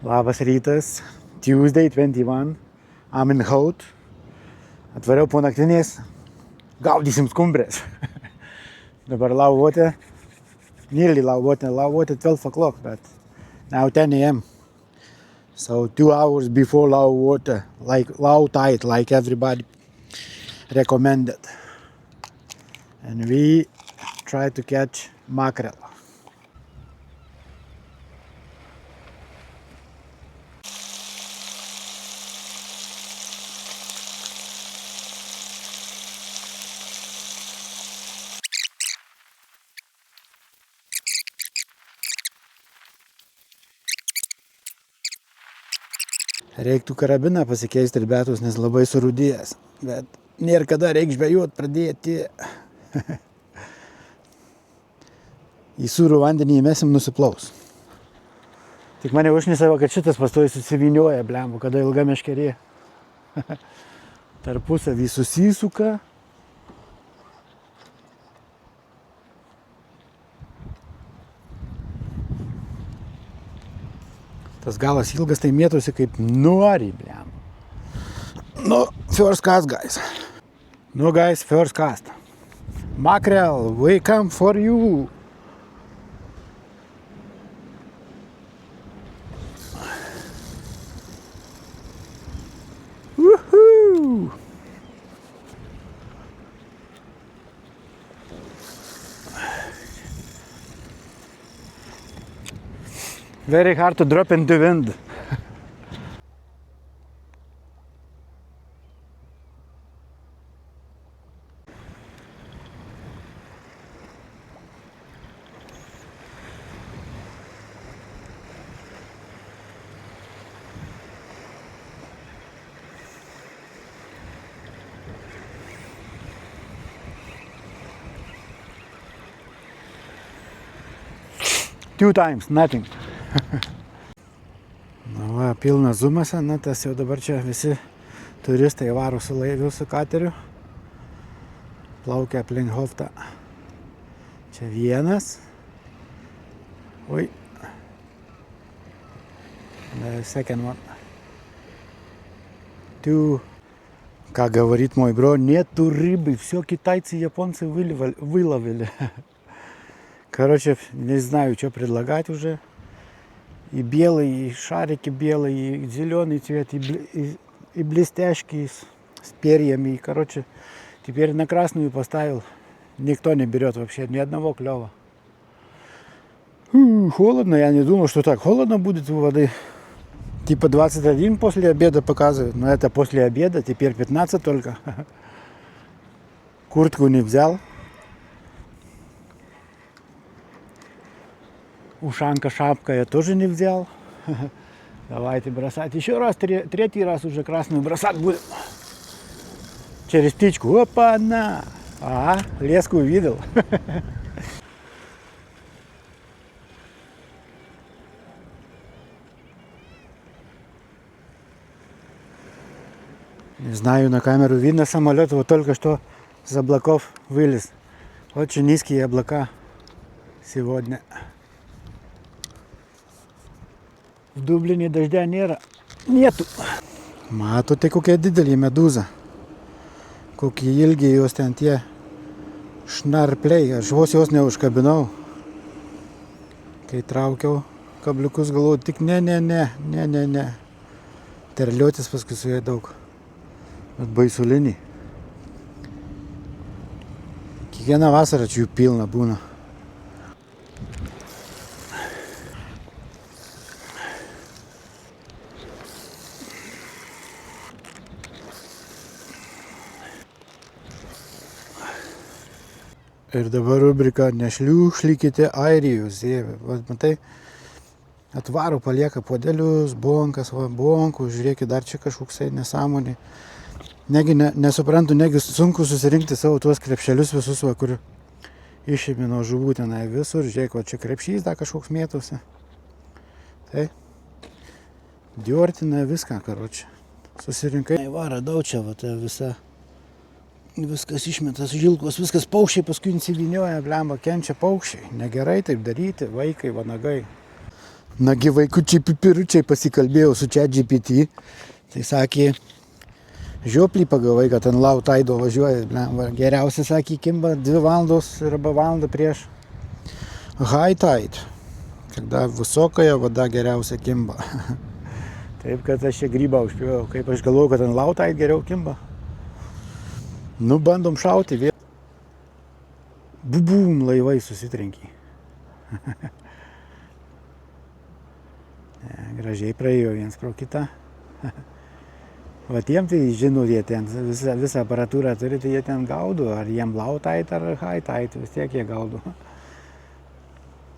Labas rytas, Tuesday 21, I'm in Haut. Atvariau po naktinės, gaudysim skumbrės. Dabar lauvote, nearly lauvote 12 o'clock, but now 10 a.m. So 2 hours before lauvote, like low tide, like everybody recommended. And we try to catch mackerel. Reiktų karabiną pasikeisti ir betus, nes labai surūdėjęs. Bet nėra kada reikia žvejot pradėti. Į sūrų vandenį įmesim, nusiplaus. Tik mane užnisavo, kad šitas pastoji susivinioja, blembu, kada ilga meškerė. Tarpusavį susisuka. Tas galas ilgas, tai mėtosi kaip nori, bliam. No, first cast, guys. No, guys, first cast. Mackerel, we come for you. Woohoo! Very hard to drop in the wind. Two times, nothing. Na va, pilnas zumas, na tas jau dabar čia visi turistai varo su laiviu, su kateriu. Plaukia aplink Hoftą. Čia vienas. Oi. The second one. Two. Как говорит мой бро, нету рыбы, все китайцы, японцы выловили. Короче, не знаю, что предлагать уже. И белый, и шарики белые, и зеленый цвет, и блестяшки с перьями. И, короче, теперь на красную поставил. Никто не берет вообще, ни одного клёва. Холодно, я не думал, что так холодно будет у воды. Типа 21 после обеда показывают, но это после обеда, теперь 15 только. Куртку не взял. Ушанка, шапка я тоже не взял. Давайте бросать. Еще раз, третий раз уже красную бросать будем. Через птичку. Опа-на! Ага, леску увидел. Не знаю, на камеру видно самолет, вот только что с облаков вылез. Очень низкие облака сегодня. В Дублине дождя нету. Matote, kokia didelė medūza. Kokie ilgi jos ten tie šnarpliai. Aš vos jos neužkabinau. Kai traukiau kabliukus, galvoju, tik ne. Terliotis paskui su jai daug. Bet baisulinį. Kiekvieną vasarą čia jų pilna būna. Ir dabar rubrika nešliūšlykite Airijos. Vat, matai, atvaro palieka podelius, bonkas, bonkų, žiūrėkit, dar čia kažkoksai nesąmonė. Negi nesuprantu, negi sunku susirinkti savo tuos krepšelius visus, va, kur išėmė nuo žuvų tenai visur. Žiūrėk, va, čia krepšys dar kažkoks mėtosi. Tai, diortina viską, karočią. Susirinkai. Va, radau čia, va, ta visa. Viskas išmetas žilkos, viskas paukščiai paskui įsivinioja, blemba, kenčia paukščiai. Negerai taip daryti, vaikai, vanagai. Nagi vaikučiai pipiručiai pasikalbėjau su ChatGPT. Tai sakė, žioplį pagavai, kad ant low tide važiuoja. Geriausia, sakė, kimba 2 valandos arba valandą prieš high tide. Kada visokoje vada geriausia kimba. Taip, kad aš čia grybą užpjovau. Kaip aš galvoju, kad ant low tide geriau kimba. Nu, bandom šauti vėl. Bubum, laivai susitrenkė. Gražiai praėjo viens pro kitą. Va tiem tai žino, jie ten visą aparatūrą turi, tai jie ten gaudo. Ar jiem low tide ar high tide, vis tiek jie gaudo.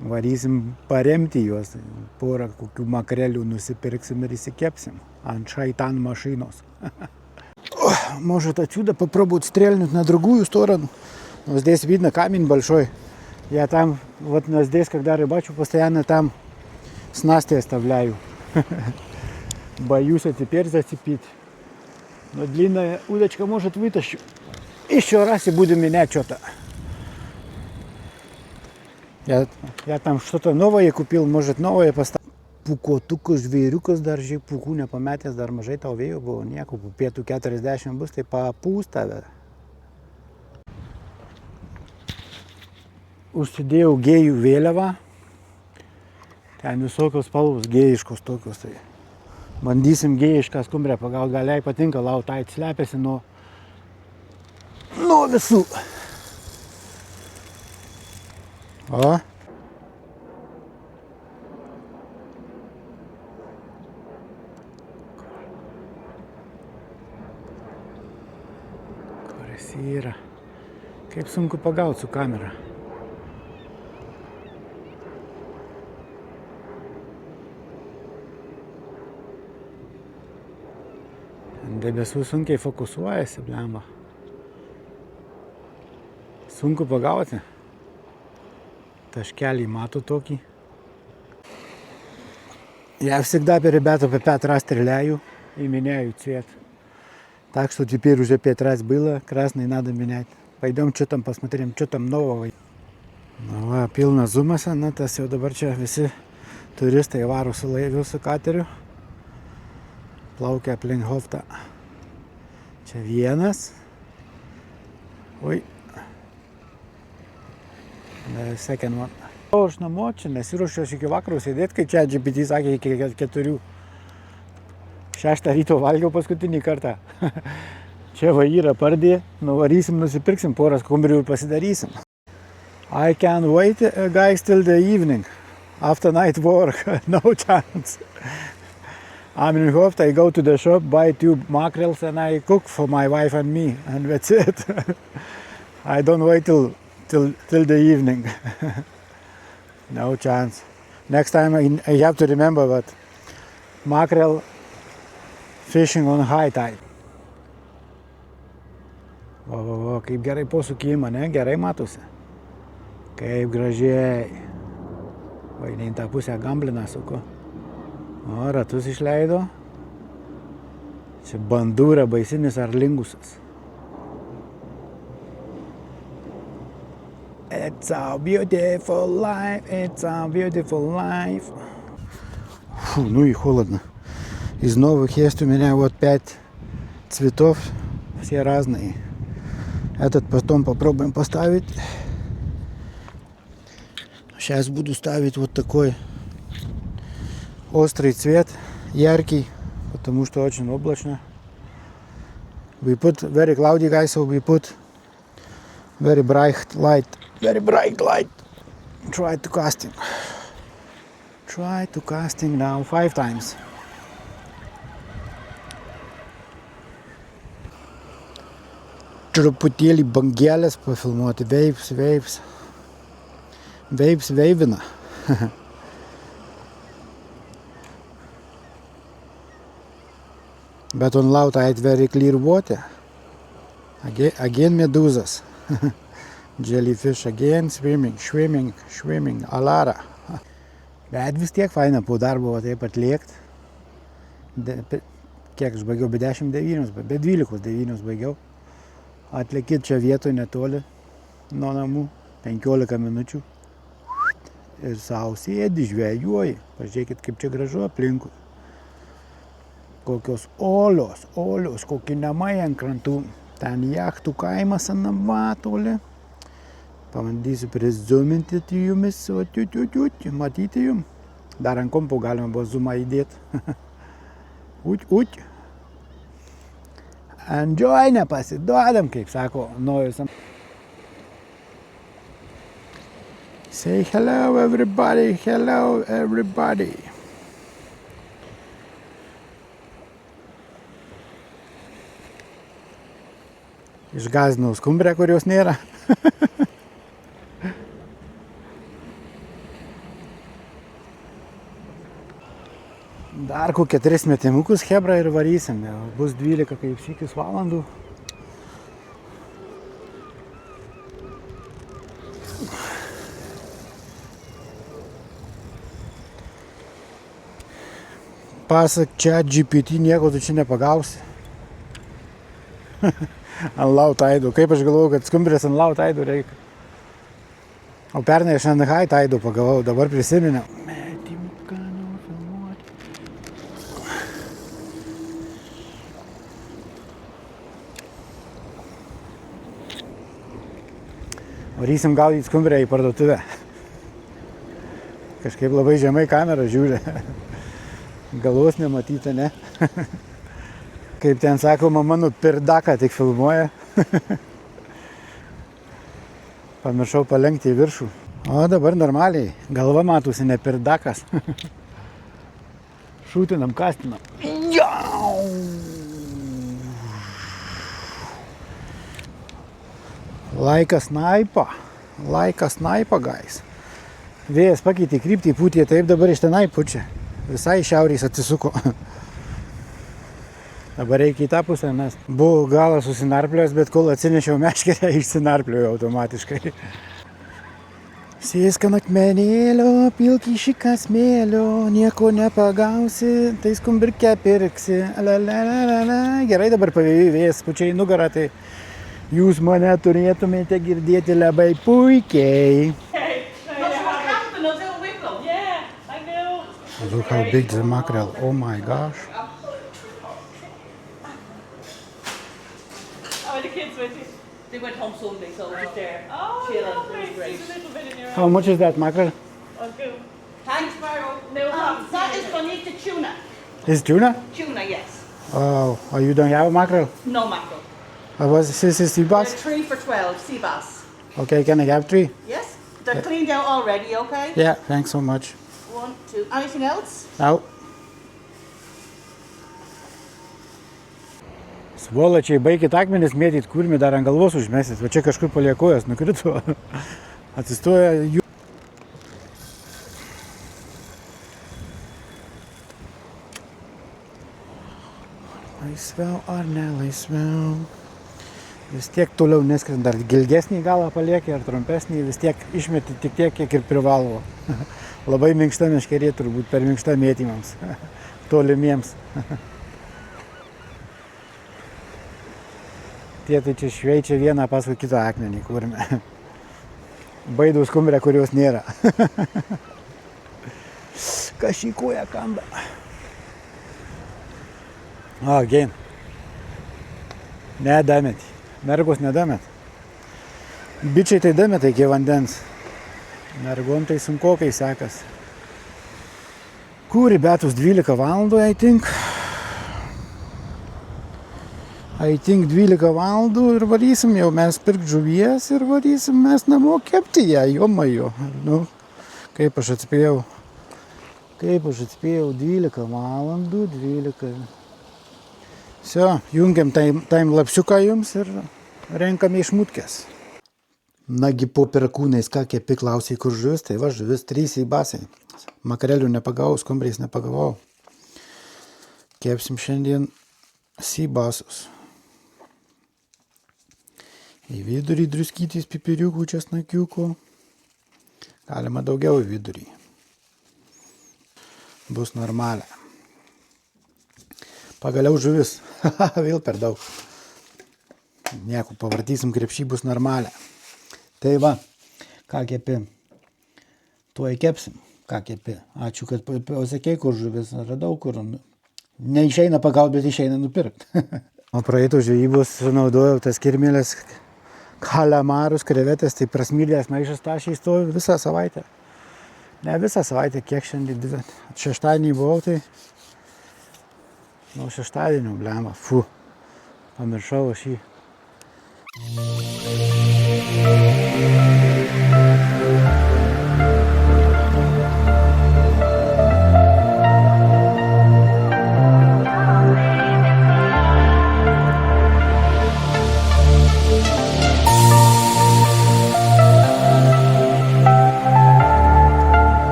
Varysim paremti juos. Porą kokių makrelių nusipirksim ir įsikepsim. Ant šaitan mašinos. Может отсюда попробовать стрельнуть на другую сторону. Вот здесь видно камень большой. Я там, вот здесь, когда рыбачу, постоянно там снасти оставляю. Боюсь теперь зацепить. Но длинная удочка, может, вытащу. Еще раз и буду менять что-то. Я там что-то новое купил, может, новое поставить. Pukotukas, žvėriukas dar, žiūrėk, pukų nepametęs, dar mažai tau vėjo buvo, nieko, po pietų 40 bus, tai papūs tave. Užsidėjau gėjų vėliavą, ten visokios spalvos gėjiškos tokios, tai bandysim gėjišką skumbrę pagauti, gal jai patinka, low tide slepiasi nuo visų. O? Yra. Kaip sunku pagauti su kamera. Debesų sunkiai fokusuojasi, blemba. Sunku pagauti. Taškelį мату tokį. Я всегда, ребята, по 5 раз стреляю и меняю цвет. Так что теперь уже 5 раз было, красный надо менять. Пойдем, что там посмотрим, что там нового. Nu, va, pilnas zumas, na, tas jau dabar čia visi turistai varo su laiviu, su kateriu. Plaukia aplink Hoftą. Čia vienas. Oi. The second one. O, aš namo čia nesiruošiu iki vakarų sėdėti, kai čia GPT sakė iki 4. 6 ryto valgiau paskutinį kartą. Čia va yra pardė, nuvarysim, nusipirksim poras kumbrių ir pasidarysim. I can't wait, guys, till the evening. After night work, no chance. I'm in Hofta, I go to the shop, buy 2 mackerels and I cook for my wife and me. And that's it. I don't wait till the evening. No chance. Next time I have to remember that mackerel fishing on high tide. O, kaip gerai posūkimą, ne? Gerai matosi. Kaip gražiai. Va, ne į tą pusę gambliną suku. O, ratus išleido. Čia bandūra baisinis ar lingusas. It's a beautiful life, it's a beautiful life. Фу, ну и холодно. Из новых есть у меня вот 5 цветов, все разные. Этот потом попробуем поставить. Сейчас буду ставить вот такой острый цвет, яркий, потому что очень облачно. We put very cloudy, guys, so we put very bright light. Very bright light. Try to casting. Try to casting now 5 times. Truputėlį bangelės pafilmuoti, waves. Waves veivina. But on low tide very clear water. Again medusas. Jellyfish again swimming, alara. Bet vis tiek faina po darbo taip atliekti. Kiek aš baigiau, be 10-9, be 12-9 baigiau. Atlikit čia vietoj netoli nuo namų, 15 minučių. ir sau sėdi, žvejoji. Pažiūrėkit, kaip čia gražu aplinkui. Kokios olios, kokie namai ant krantų. Ten jachtų kaimas ant Navatolė. Pabandysiu prizoominti jumis, matyti jum. Dar ant kompo galima buvo zoomą įdėti. Enjoy, nepasiduodam, kaip sako Nojus. Say hello everybody, hello everybody. Išgąsdinau skumbrę, kurios nėra. Dar kokie 3 metimukus hebra ir varysim. Bus 12 kaip sykis valandų. Pasak ChatGPT, nieko tu čia nepagausi. Ant lautaidų. Kaip aš galvoju, kad skumbrės ant lautaidų reikia. O pernai aš ant haitaidų pagavau, dabar prisiminiau. Metimuką nufilmuoti. Varysim gaudyti skumbrę į parduotuvę. Kažkaip labai žemai kamera žiūri. Galvos nematyta, ne? Kaip ten sakoma, mano pirdaką tik filmuoja. Pamiršau palenkti į viršų. O dabar normaliai. Galva matosi, ne pirdakas. Šūtinam, kastinam. Laikas snaipa, guys. Vėjas pakeitė kryptį, pūtė, taip dabar iš tenai pučia. Visai šiaurės atsisuko. Dabar reikia į tą pusę, nes buvo galas susinarpliojęs, bet kol atsinešiau meškerę, išsinarpliojau automatiškai. Sėsk ant akmenėlio, pilk į šiką smėlio, nieko nepagausi, tai skumbrkę pirksi. Gerai, dabar pavėjui vėjas pučia į nugarą, tai jūs mane turėtumėte girdėti labai puikiai. Look how big the mackerel, oh my gosh. Oh, the kids went. They went home Sunday, so I was there. Oh, lovely. It was a little bit in your. How much is that mackerel? Okay. Thanks, Maro. No problem. That is bonita tuna. Is tuna? Tuna, yes. Oh, you don't have a mackerel? No mackerel. This is sea bass? 3 for 12, sea bass. Okay, can I have 3? Yes. They're cleaned out already, okay? Yeah, thanks so much. 1, 2. Anything else? No. Svoločiai, baikit akmenis mėtyt, kurmi dar ant galvos užmesit. Va čia kažkur paliekojas nukrito. Atsistoja jų. Laisviau ar nelaisviau? Vis tiek toliau neskrend, ar gilgesnį galą paliekė, ar trumpesnį, vis tiek išmeti tik tiek, kiek ir privalo. Labai minkšta meškerė, turbūt per minkšta mėtymams, tolimiems. Tie tai čia šveičia vieną paskui kitą akmenį, kurime. Baidų skumbrę, kurios nėra. Kašykuoja kanda. Again. Nedamet. Mergos nedamet. Bičiai tai damet iki vandens. Mergon tai sunkokai sekas. Kūri betus 12 valandų, I think 12 valandų ir varysim jau mes pirkt žuvies ir varysim mes namo kepti ją, jomajo. Nu, kaip aš atspėjau 12 valandų, 12. Sio, jungiam time lapsiuką jums ir renkame iš mutkės. Nagi po perkūnais, ką kepi, klausiai, kur žuvis, tai va žuvis 3 į basai. Makarelių nepagavau, skumbriais nepagavau. Kepsim šiandien sybasus. Į vidurį druskytis pipiriukų, česnakiukų. Galima daugiau į vidurį. Bus normalia. Pagaliau žuvis. Vėl per daug. Nieko, pavartysim krepšį, bus normalia. Tai va, ką kepi. tuoj kepsim. Ką kepi? Ačiū, kad pasakei, kur žuvis. Radau, kur. Neišeina pagauti, bet išeina nupirkti. O praeitų žvejybos naudojau tas kirmėlės, kalamarus, krevetės, tai prasmylės maišas tašiai stovi visą savaitę. Ne visą savaitę, kiek šiandien. Šeštadienį buvau, tai nuo šeštadienio, blemba, pamiršau aš jį.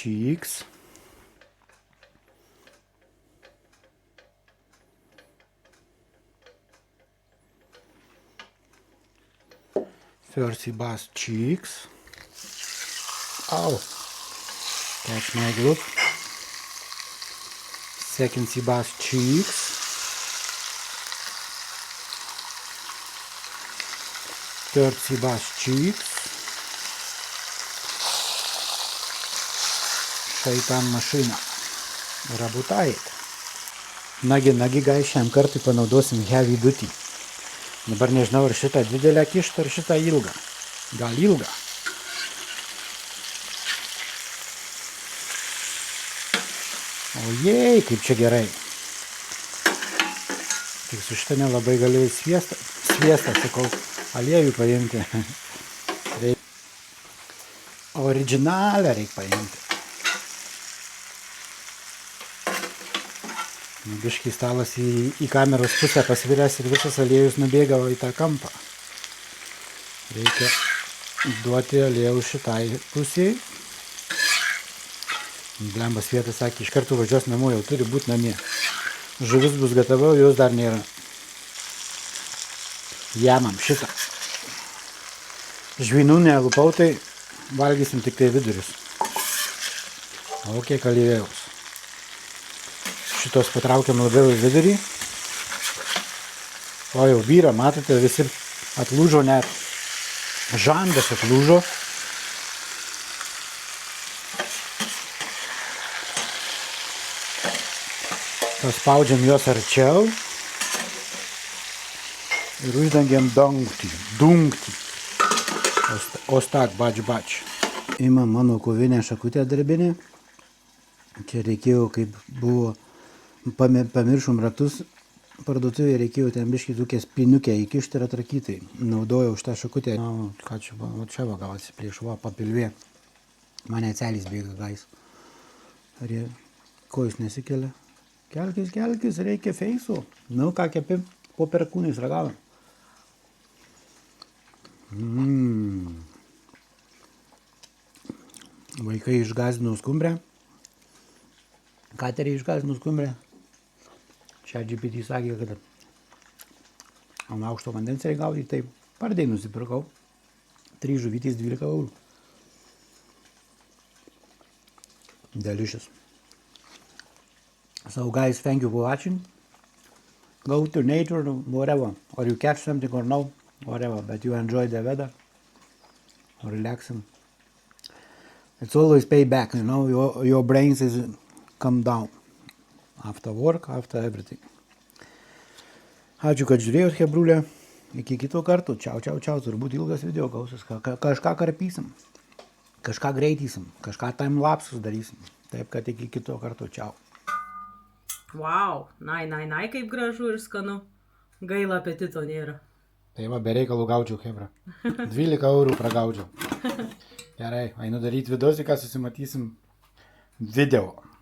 Cheeks. First sea bass cheeks. Ow. Catch my group. Second sea bass cheeks. Third sea bass cheeks. Šaitan mašina. Rabutait. Nagi, guys, šiam kartui panaudosim heavy duty. Dabar nežinau, ar šitą didelę kištą, ar šitą ilgą. Gal ilgą. Ojei, kaip čia gerai. Tik su šitą nelabai galiu sviestą, sakau, aliejų paimti. Originalę reikia paimti. Biškai stalas į kameros pusę pasviręs ir visas aliejus nubėga į tą kampą. Reikia duoti aliejų šitai pusiai. Blembas vietas sakė, iš karto važiuos namo, jau turi būti namie. Žuvis bus gatava, jos dar nėra. Jamam šitą. Žvynų nelupau, tai valgysim tik tai vidurius. O kiek alyvėjaus. Šitos patraukiam labiau į vidurį. O jau vyra, matote, visi atlūžo, net žandas atlūžo. Paspaudžiam juos arčiau. Ir uždengiam dungtį. Ostak, bač. Ima mano kovinę šakutę darbinę. Čia reikėjo, kaip buvo, pamiršom ratus, parduotuvėje reikėjo ten biškį tokią spiniukę įkišti ir atrakytai. Naudojau šitą šakutę. Na, ką čia, čia va gal atsiplėš, va, papilvė. Mane celis bėga, guys. Ar jie, ko jūs nesikelia? Kelkis, reikia feisų. Nu, ką kepi, po perkūnais ragavom. Vaikai išgąsdino skumbrę. Kateriai išgąsdino skumbrę. Čia GPT sakė, kad ant aukšto vandens reikia gaudyti, tai pardai nusipirkau. 3 žuvytės 12 eurų. Delicious. So guys, thank you for watching. Go to nature, whatever, or you catch something or no, whatever, but you enjoy the weather, or relaxing. It's always pay back, you know, your brains is come down. After work, after everything. Ačiū, kad žiūrėjot, hebrulė. Iki kito karto. Čiau. Turbūt ilgas video gausis. Kažką karpysim. Kažką greitysim. Kažką timelapsus darysim. Taip, kad iki kito karto. Čiau. Wow, nai, kaip gražu ir skanu. Gaila apetito nėra. Tai va, be reikalų gaudžiau, hebra. 12 eurų pragaudžiau. Gerai, einu daryti videos, ką susimatysim video.